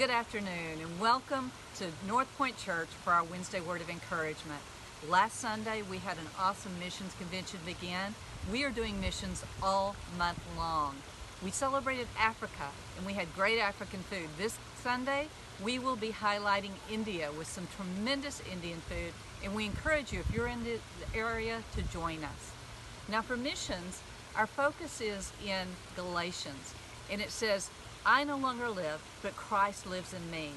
Good afternoon and welcome to North Point Church for our Wednesday Word of Encouragement. Last Sunday we had an awesome missions convention begin. We are doing missions all month long. We celebrated Africa and we had great African food. This Sunday we will be highlighting India with some tremendous Indian food, and we encourage you, if you're in the area, to join us. Now for missions, our focus is in Galatians, and it says, I no longer live, but Christ lives in me.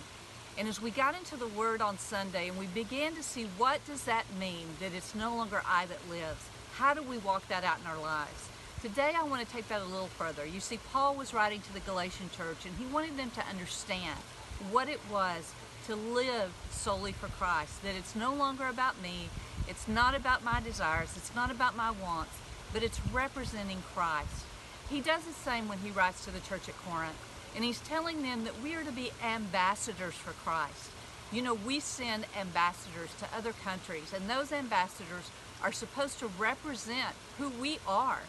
And as we got into the Word on Sunday and we began to see what does that mean, that it's no longer I that lives, how do we walk that out in our lives? Today I want to take that a little further. You see, Paul was writing to the Galatian church and he wanted them to understand what it was to live solely for Christ, that it's no longer about me, it's not about my desires, it's not about my wants, but it's representing Christ. He does the same when he writes to the church at Corinth. And he's telling them that we are to be ambassadors for Christ. You know, we send ambassadors to other countries, and those ambassadors are supposed to represent who we are.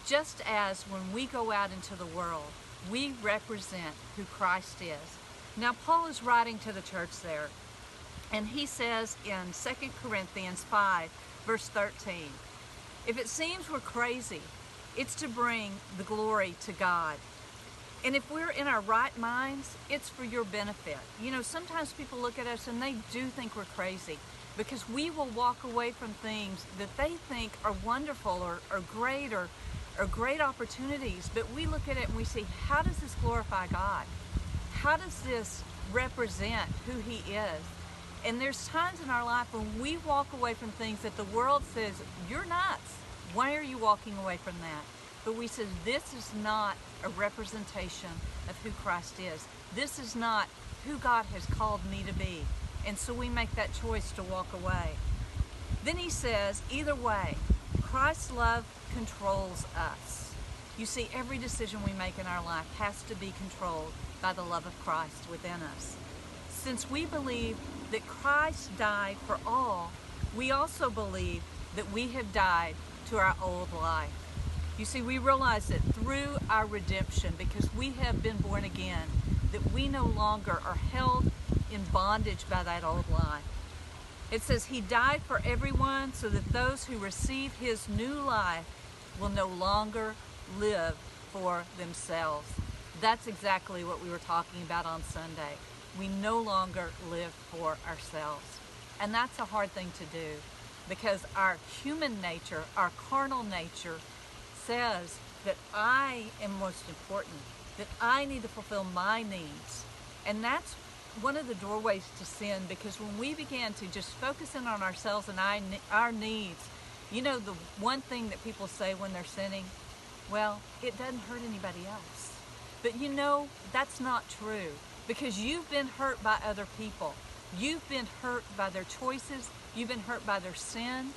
Just as when we go out into the world, we represent who Christ is. Now, Paul is writing to the church there, and he says in 2 Corinthians 5, verse 13, if it seems we're crazy, it's to bring the glory to God. And if we're in our right minds, it's for your benefit. You know, sometimes people look at us and they do think we're crazy because we will walk away from things that they think are wonderful or great opportunities. But we look at it and we see, how does this glorify God? How does this represent who He is? And there's times in our life when we walk away from things that the world says, you're nuts. Why are you walking away from that? But we said, this is not a representation of who Christ is. This is not who God has called me to be. And so we make that choice to walk away. Then he says, either way, Christ's love controls us. You see, every decision we make in our life has to be controlled by the love of Christ within us. Since we believe that Christ died for all, we also believe that we have died to our old life. You see, we realize that through our redemption, because we have been born again, that we no longer are held in bondage by that old life. It says He died for everyone so that those who receive His new life will no longer live for themselves. That's exactly what we were talking about on Sunday. We no longer live for ourselves. And that's a hard thing to do because our human nature, our carnal nature, says that I am most important, that I need to fulfill my needs. And that's one of the doorways to sin, because when we begin to just focus in on ourselves and our needs, you know, the one thing that people say when they're sinning, well, it doesn't hurt anybody else. But you know, that's not true, because you've been hurt by other people. You've been hurt by their choices. You've been hurt by their sin.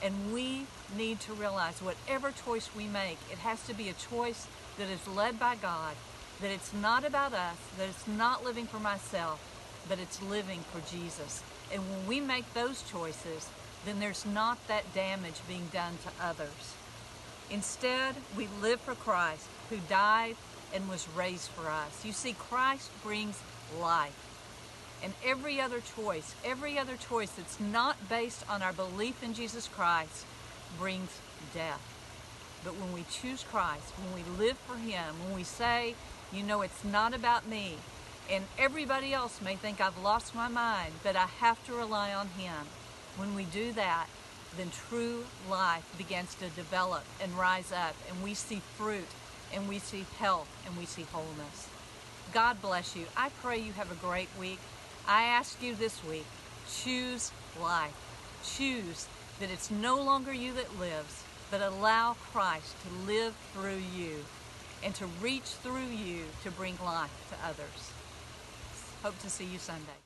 And we need to realize whatever choice we make, it has to be a choice that is led by God, that it's not about us, that it's not living for myself, but it's living for Jesus. And when we make those choices, then there's not that damage being done to others. Instead, we live for Christ, who died and was raised for us. You see, Christ brings life. And every other choice that's not based on our belief in Jesus Christ brings death. But when we choose Christ, when we live for Him, when we say, you know, it's not about me, and everybody else may think I've lost my mind, but I have to rely on Him. When we do that, then true life begins to develop and rise up, and we see fruit, and we see health, and we see wholeness. God bless you. I pray you have a great week. I ask you this week, choose life. Choose that it's no longer you that lives, but allow Christ to live through you and to reach through you to bring life to others. Hope to see you Sunday.